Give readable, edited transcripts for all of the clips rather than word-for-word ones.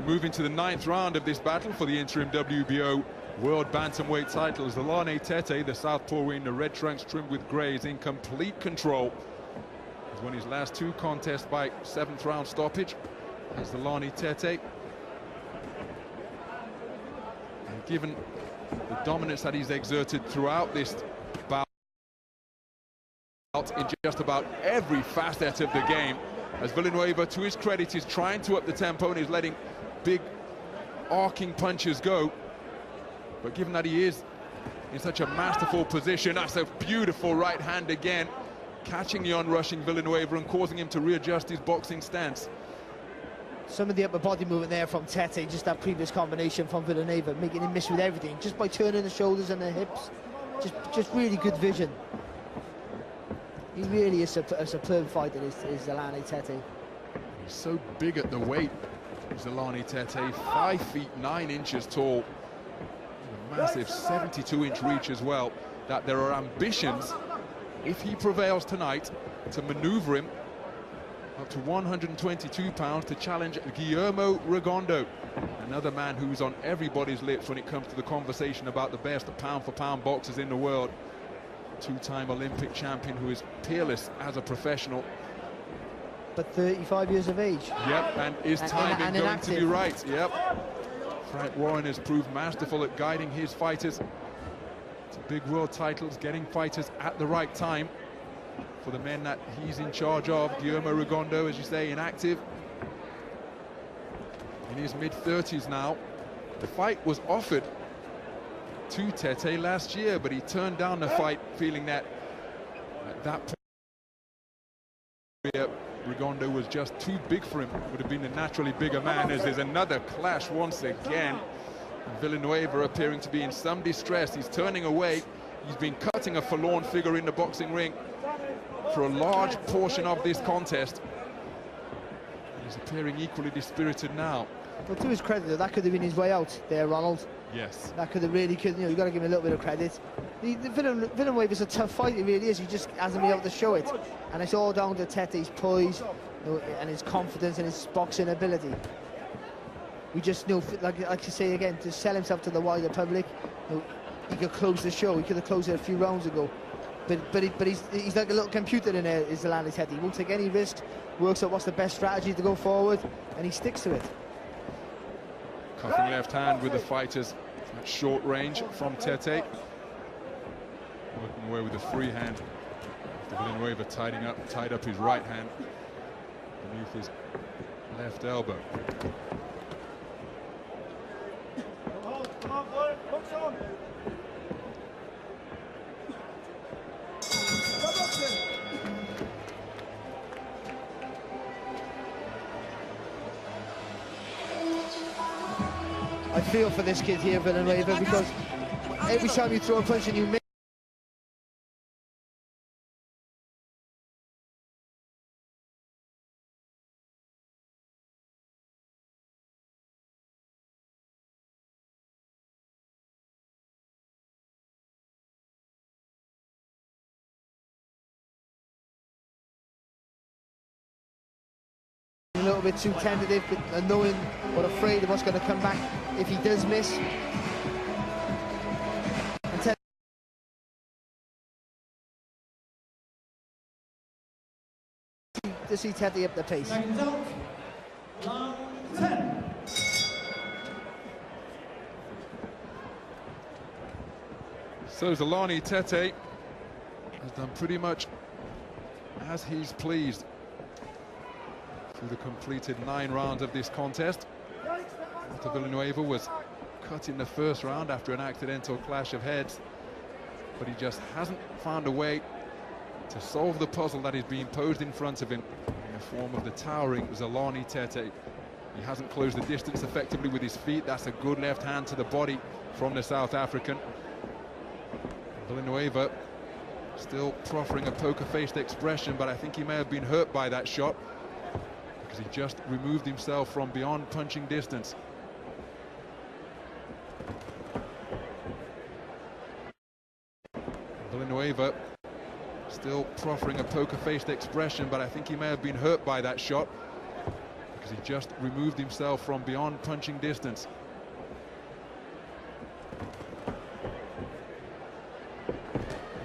moving to the 9th round of this battle for the interim WBO World Bantamweight titles. Zolani Tete, the southpaw in the red trunks trimmed with grey, is in complete control. He's won his last 2 contests by 7th round stoppage. There's Zolani Tete. And given the dominance that he's exerted throughout this bout in just about every facet of the game, as Villanueva, to his credit, is trying to up the tempo and is letting big arcing punches go. But given that he is in such a masterful position, that's a beautiful right hand again, catching the onrushing Villanueva and causing him to readjust his boxing stance. Some of the upper body movement there from Tete, just that previous combination from Villanueva, making him miss with everything, just by turning the shoulders and the hips. Just really good vision. He really is a superb fighter, is Zolani Tete. He's so big at the weight, Zolani Tete, 5 feet 9 inches tall. A massive 72-inch reach as well, that there are ambitions, if he prevails tonight, to maneuver him up to 122 pounds to challenge Guillermo Regondo, another man who's on everybody's lips when it comes to the conversation about the best pound-for-pound boxers in the world. 2-time Olympic champion who is peerless as a professional. But 35 years of age. Yep, and his timing going to be right. Yep. Frank Warren has proved masterful at guiding his fighters to big world titles, getting fighters at the right time for the men that he's in charge of. Guillermo Regondo, as you say, inactive, in his mid-30s now. The fight was offered to Tete last year, but he turned down the fight, feeling that at that point Regondo was just too big for him. Would have been a naturally bigger man. As there's another clash once again. Villanueva appearing to be in some distress. He's turning away. He's been cutting a forlorn figure in the boxing ring for a large portion of this contest. He's appearing equally dispirited now. But to his credit, that could have been his way out there, Ronald. Yes. That could have really, you know, you've got to give him a little bit of credit. Villanueva is a tough fight, he really is. He just hasn't been able to show it. And it's all down to Tete's poise, you know, and his confidence and his boxing ability. We just know, like you say again, to sell himself to the wider public, you know, he could close the show. He could have closed it a few rounds ago. But he's like a little computer in there, is Zolani Tete. He won't take any risks, works out what's the best strategy to go forward, and he sticks to it. Cuffing left hand with the fighters at short range from Tete. Working away with the free hand. Villanueva tied up his right hand beneath his left elbow. I feel for this kid here, Villanueva, because every time you throw a punch and you miss, a little bit too tentative, but knowing or afraid of what's going to come back if he does miss. And to see Tete up the pace. So Zolani Tete has done pretty much as he's pleased through the completed 9 rounds of this contest. Arthur Villanueva was cut in the first round after an accidental clash of heads, but he just hasn't found a way to solve the puzzle that is being posed in front of him in the form of the towering Zolani Tete. He hasn't closed the distance effectively with his feet. That's a good left hand to the body from the South African. Villanueva still proffering a poker-faced expression, but I think he may have been hurt by that shot, because he just removed himself from beyond punching distance. Villanueva still proffering a poker-faced expression, but I think he may have been hurt by that shot, because he just removed himself from beyond punching distance.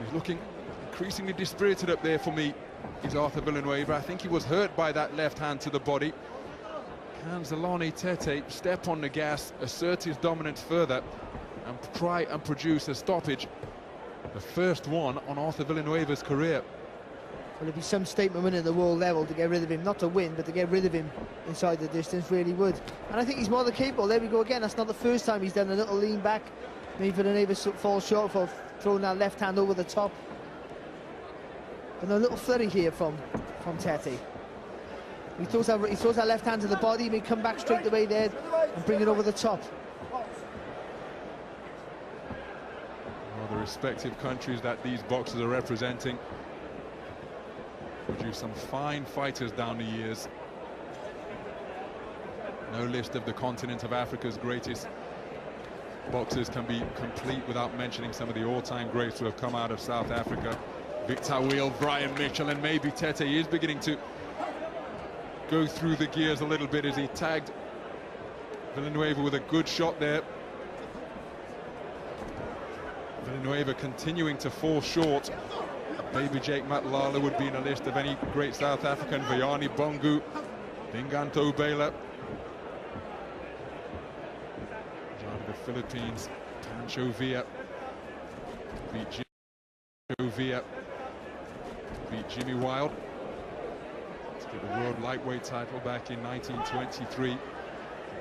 He's looking increasingly dispirited up there for me, is Arthur Villanueva. I think he was hurt by that left hand to the body. Can Zolani Tete step on the gas, assert his dominance further, and try and produce a stoppage, the first one on Arthur Villanueva's career? Well, it'd be some statement win at the world level to get rid of him, not to win, but to get rid of him inside the distance, really would. And I think he's more than capable. There we go again. That's not the first time he's done a little lean back. Maybe Villanueva falls short for throwing that left hand over the top. And a little flurry here from Tete. He throws that left hand to the body, he may come back straight away there and bring it over the top. Well, the respective countries that these boxers are representing produce some fine fighters down the years. No list of the continent of Africa's greatest boxers can be complete without mentioning some of the all-time greats who have come out of South Africa. Victor Wheel, Brian Mitchell, and maybe Tete is beginning to go through the gears a little bit as he tagged Villanueva with a good shot there. Villanueva continuing to fall short. Maybe Jake Matlala would be in a list of any great South African. Vuyani Bongu, Dinganto Bela. Out of the Philippines, Pancho Villa beat Jimmy Wilde to get the world lightweight title back in 1923.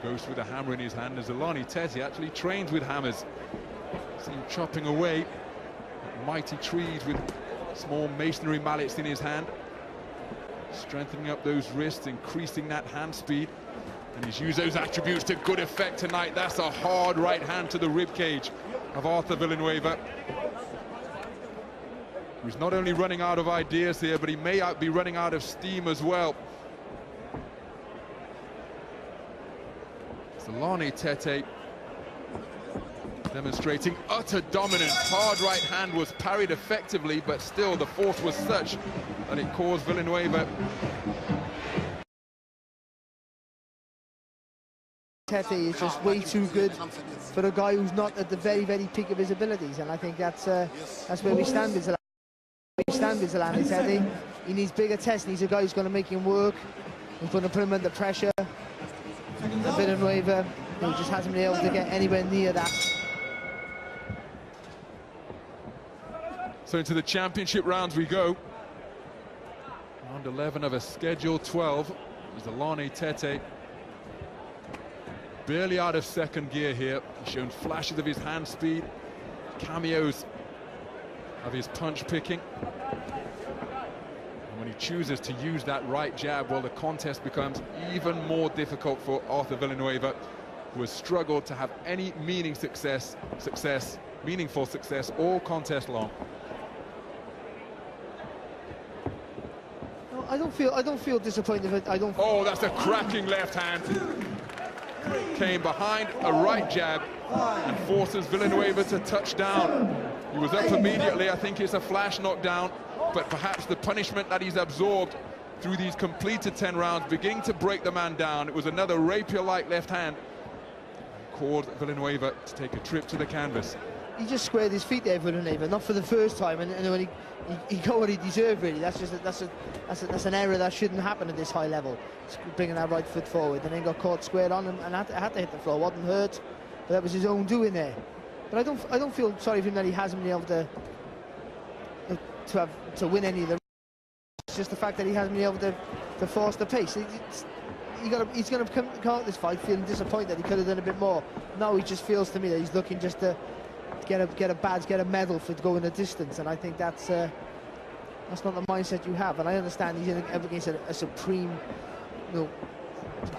Goes with a hammer in his hand, as Zolani Tete actually trains with hammers. See him chopping away at mighty trees with small masonry mallets in his hand, strengthening up those wrists, increasing that hand speed, and he's used those attributes to good effect tonight. That's a hard right hand to the rib cage of Arthur Villanueva, who's not only running out of ideas here, but he may be running out of steam as well. Zolani Tete demonstrating utter dominance. Hard right hand was parried effectively, but still the force was such that it caused Villanueva. Tete is just way too good for a guy who's not at the very, very peak of his abilities, and I think that's where we stand with Zolani Tete. He needs bigger tests. He needs a guy who's going to make him work, who's going to put him under pressure. And Villanueva, who just hasn't been able to get anywhere near that. So into the championship rounds we go. Round 11 of a scheduled 12. Zolani Tete barely out of second gear here. He's shown flashes of his hand speed, cameos of his punch picking. And when he chooses to use that right jab, well, the contest becomes even more difficult for Arthur Villanueva, who has struggled to have any meaningful success all contest long. No, I don't feel disappointed. Oh, that's a cracking left hand. Came behind a right jab and forces Villanueva to touch down. He was up immediately. I think it's a flash knockdown, but perhaps the punishment that he's absorbed through these completed 10 rounds, beginning to break the man down. It was another rapier-like left hand, caused Villanueva to take a trip to the canvas. He just squared his feet there, Villanueva, not for the first time, and when he got what he deserved, really. That's an error that shouldn't happen at this high level. Bringing that right foot forward, and then got caught squared on and had to hit the floor. Wasn't hurt, but that was his own doing there. But I don't feel sorry for him that he hasn't been able to win any of the. It's just the fact that he hasn't been able to force the pace. He's going to come out this fight feeling disappointed that he could have done a bit more. Now he just feels to me that he's looking just to get a badge, get a medal for going the distance, and I think that's not the mindset you have. And I understand he's up against a supreme,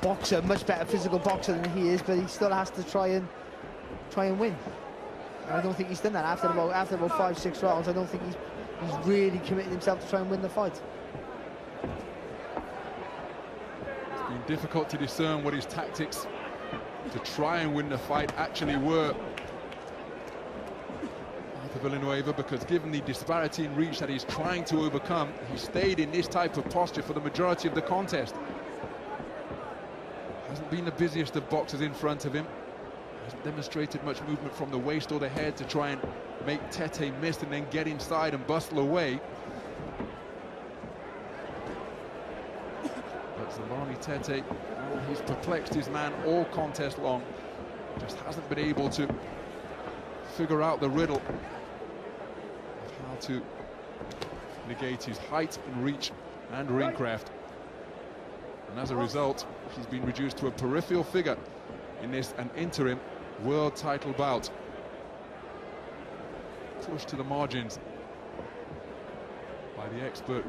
boxer, much better physical boxer than he is, but he still has to try and win. And I don't think he's done that after about 5-6 rounds. I don't think he's really committed himself to try and win the fight. It's been difficult to discern what his tactics to try and win the fight actually were for Villanueva, because given the disparity in reach that he's trying to overcome, he stayed in this type of posture for the majority of the contest. Hasn't been the busiest of boxers in front of him. Hasn't demonstrated much movement from the waist or the head to try and make Tete miss and then get inside and bustle away. But Zolani Tete, he's perplexed his man all contest long. Just hasn't been able to figure out the riddle of how to negate his height and reach and ringcraft. And as a result, he's been reduced to a peripheral figure in an interim world title bout. Pushed to the margins by the expert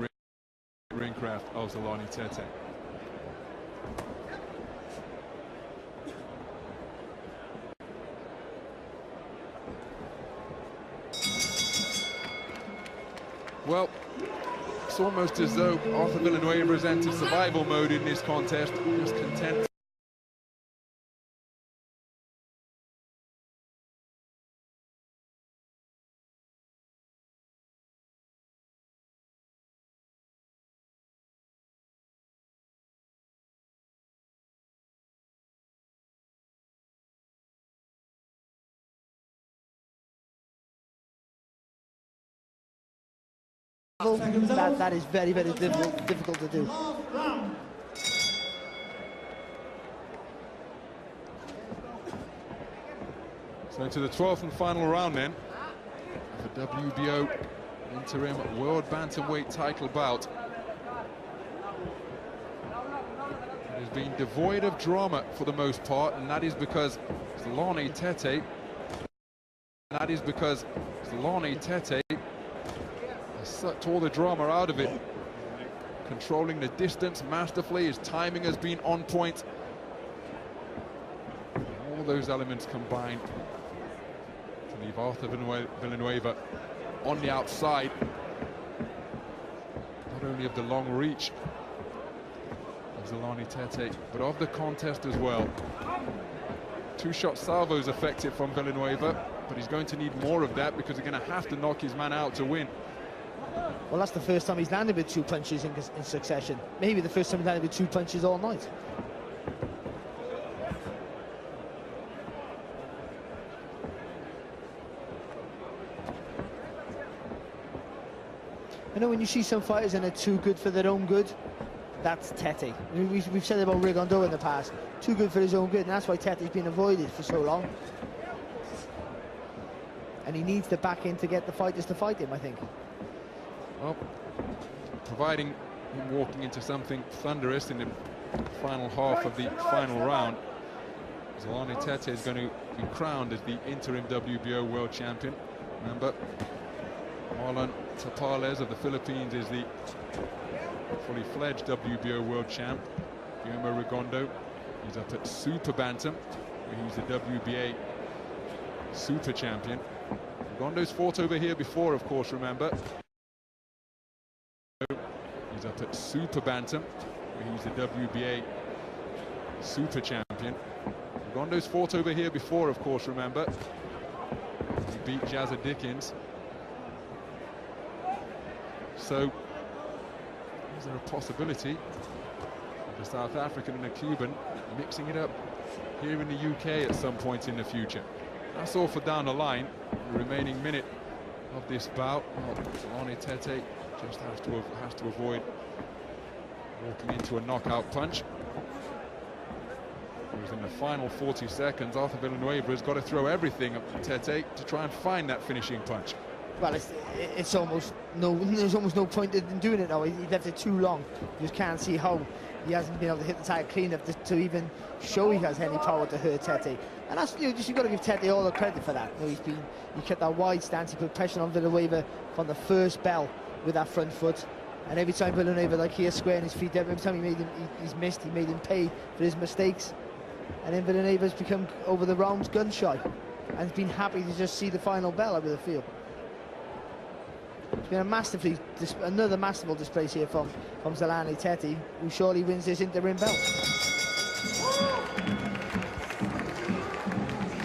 ringcraft of Zolani Tete. Well, it's almost as though Arthur Villanueva has entered survival mode in this contest, just content. That is very, very difficult to do. So into the 12th and final round then, the WBO Interim World Bantamweight title bout. It has been devoid of drama for the most part, and that is because Zolani Tete sucked all the drama out of it, controlling the distance masterfully. His timing has been on point. All those elements combined to leave Arthur Villanueva on the outside, not only of the long reach of Zolani Tete, but of the contest as well. Two-shot salvos effective from Villanueva, but he's going to need more of that because he's going to have to knock his man out to win. Well, that's the first time he's landed with 2 punches in succession. Maybe the first time he landed with 2 punches all night. You know, when you see some fighters and they're too good for their own good, that's Tete. I mean, we've said about Rigondeaux in the past. Too good for his own good, and that's why Tete's been avoided for so long. And he needs to back in to get the fighters to fight him, I think. Well, providing him walking into something thunderous in the final half of the final round, Zolani Tete is going to be crowned as the interim WBO world champion. Remember, Marlon Tapales of the Philippines is the fully fledged WBO world champ. Guillermo Rigondeaux, he's up at super bantam, where he's the WBA super champion. Rigondeaux's fought over here before, of course, remember. He's up at super bantam, where he's the WBA super champion. Rigondeaux's fought over here before, of course, remember. He beat Jazza Dickens. So, is there a possibility of a South African and a Cuban mixing it up here in the UK at some point in the future? That's all for down the line. The remaining minute of this bout, well, Zolani Tete just has to avoid walking into a knockout punch. Whereas in the final 40 seconds, Arthur Villanueva has got to throw everything at Tete to try and find that finishing punch. Well, there's almost no point in doing it now. He left it too long. You just can't see how he hasn't been able to hit the target clean enough to even show he has any power to hurt Tete. And that's, you've got to give Tete all the credit for that. He kept that wide stance. He put pressure on Villanueva from the first bell with that front foot. And every time Villanueva, here squaring his feet, every time he's missed, he made him pay for his mistakes. And then Villanueva's become over the rounds gun shy, and has been happy to just see the final bell over the field. It's been another masterful display here from Zolani Tete, who surely wins this interim belt.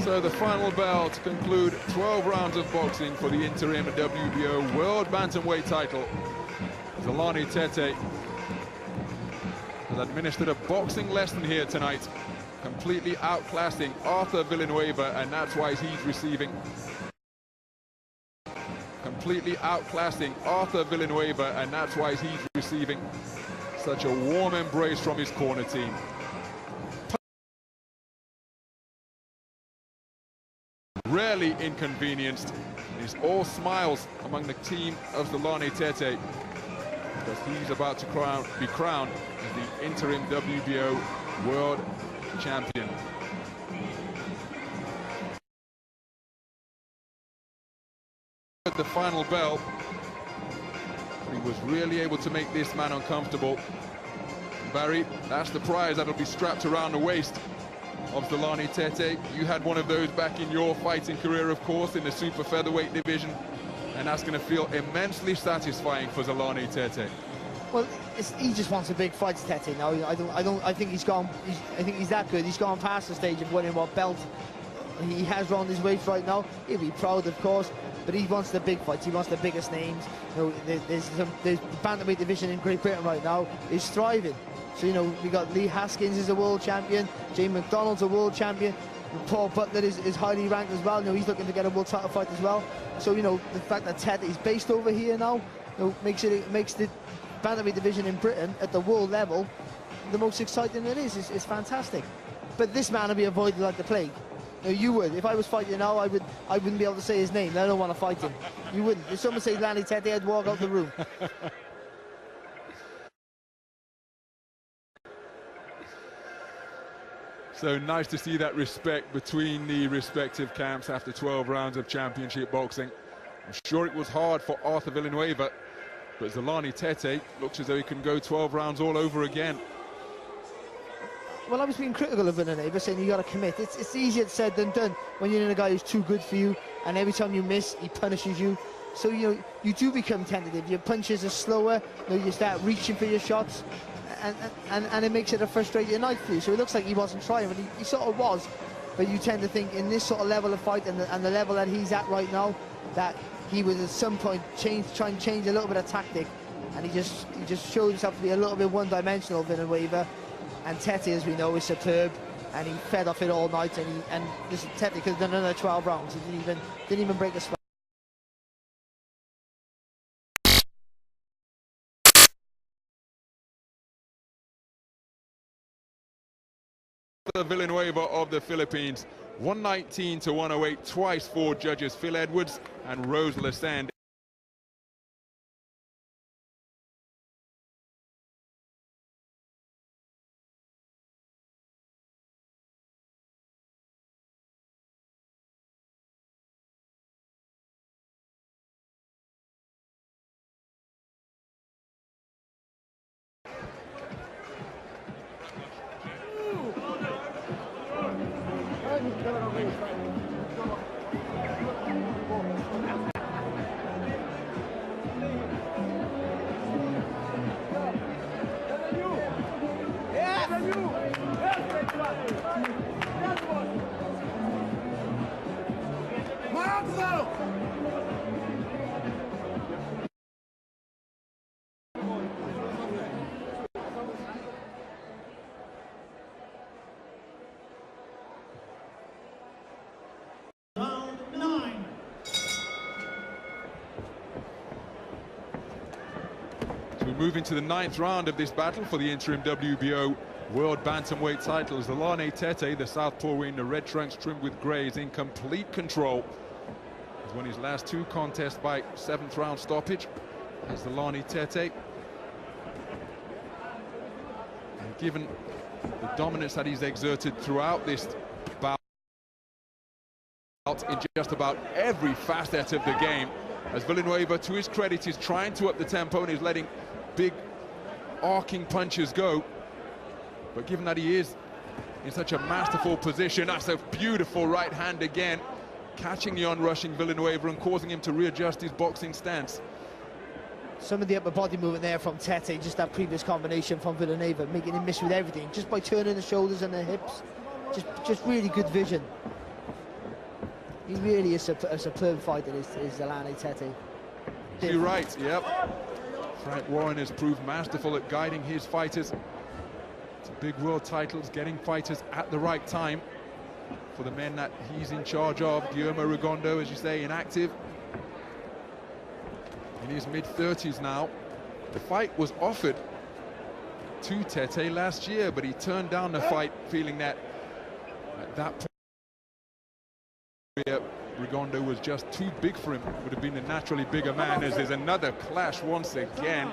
So the final bell to conclude 12 rounds of boxing for the interim WBO World Bantamweight title. Zolani Tete has administered a boxing lesson here tonight, completely outclassing Arthur Villanueva, and that's why he's receiving. Completely outclassing Arthur Villanueva, and that's why he's receiving such a warm embrace from his corner team. Rarely inconvenienced. He's all smiles among the team of Zolani Tete, because he's about to be crowned as the interim WBO world champion. At the final bell, he was really able to make this man uncomfortable. Barry, that's the prize that'll be strapped around the waist of Zolani Tete. You had one of those back in your fighting career, of course, in the super featherweight division, and that's going to feel immensely satisfying for Zolani Tete. Well, he just wants a big fight, Tete. Now, I think he's gone. I think he's that good. He's gone past the stage of winning what belt he has around his waist right now. He'll be proud, of course, but he wants the big fights. He wants the biggest names. You know, the bantamweight division in Great Britain right now is thriving. So, you know, we got Lee Haskins is a world champion, Jay McDonald's a world champion, Paul Butler is highly ranked as well. You know, he's looking to get a world title fight as well. So, you know, the fact that Ted is based over here now, you know, makes the bantamweight division in Britain at the world level the most exciting it is. It's fantastic. But this man will be avoided like the plague. You know, you would. If I was fighting now, I wouldn't be able to say his name. I don't want to fight him. You wouldn't. If someone said Zolani Tete, I'd walk out the room. So nice to see that respect between the respective camps after 12 rounds of championship boxing. I'm sure it was hard for Arthur Villanueva, but Zolani Tete looks as though he can go 12 rounds all over again. Well, I was being critical of Villanueva, saying you got to commit. It's easier said than done when you're in a guy who's too good for you, and every time you miss, he punishes you. So, you know, you do become tentative. Your punches are slower. You know, you start reaching for your shots. And it makes it a frustrating night for you. So it looks like he wasn't trying, but he sort of was. But you tend to think in this sort of level of fight and the level that he's at right now, that he would at some point try and change a little bit of tactic, and he just showed himself to be a little bit one-dimensional, Villanueva. And Tete, as we know, is superb, and he fed off it all night. And listen, Tete could have done another 12 rounds. He didn't even break a sweat. Villanueva of the Philippines, 119 to 108, twice for judges Phil Edwards and Rose Lesand. We move into the 9th round of this battle for the interim WBO World Bantamweight title. Zolani Tete, the southpaw wearing the red trunks trimmed with grey, is in complete control. He's won his last 2 contests by 7th round stoppage. As Zolani Tete, and given the dominance that he's exerted throughout this bout in just about every facet of the game, as Villanueva, to his credit, is trying to up the tempo and is letting big arcing punches go. But given that he is in such a masterful position, that's a beautiful right hand again, catching the onrushing Villanueva and causing him to readjust his boxing stance. Some of the upper body movement there from Tete, just that previous combination from Villanueva, making him miss with everything, just by turning the shoulders and the hips. Just really good vision. He really is a superb fighter, is Zolani Tete. You're right, yep. Frank Warren has proved masterful at guiding his fighters big world titles, getting fighters at the right time for the men that he's in charge of. Guillermo Rigondeaux, as you say, inactive. In his mid-30s now. The fight was offered to Tete last year, but he turned down the fight, feeling that at that point Rigondeaux was just too big for him. Would have been a naturally bigger man. As there's another clash once again.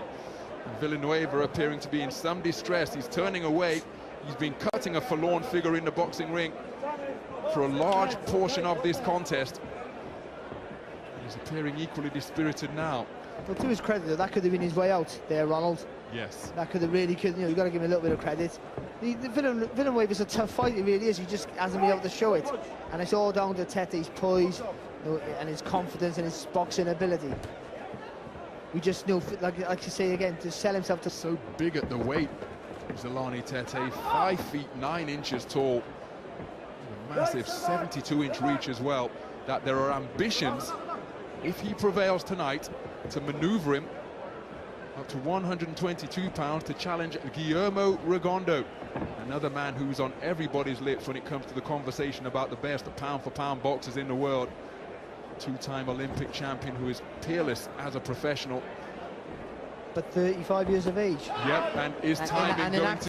Villanueva appearing to be in some distress. He's turning away. He's been cutting a forlorn figure in the boxing ring for a large portion of this contest. He's appearing equally dispirited now. But to his credit, though, that could have been his way out there, Ronald. Yes. That could have really, you know, you've got to give him a little bit of credit. Villanueva's a tough fight, it really is. He just hasn't been able to show it. And it's all down to Tete's poise, you know, and his confidence and his boxing ability. We just know, like you say again, to sell himself to... So big at the weight, Zolani Tete, 5 feet 9 inches tall. A massive 72-inch reach as well. That there are ambitions, if he prevails tonight, to maneuver him up to 122 pounds to challenge Guillermo Rigondeaux, another man who's on everybody's lips when it comes to the conversation about the best pound-for-pound boxers in the world. Two-time Olympic champion who is peerless as a professional. But 35 years of age. Yep, and is timing going to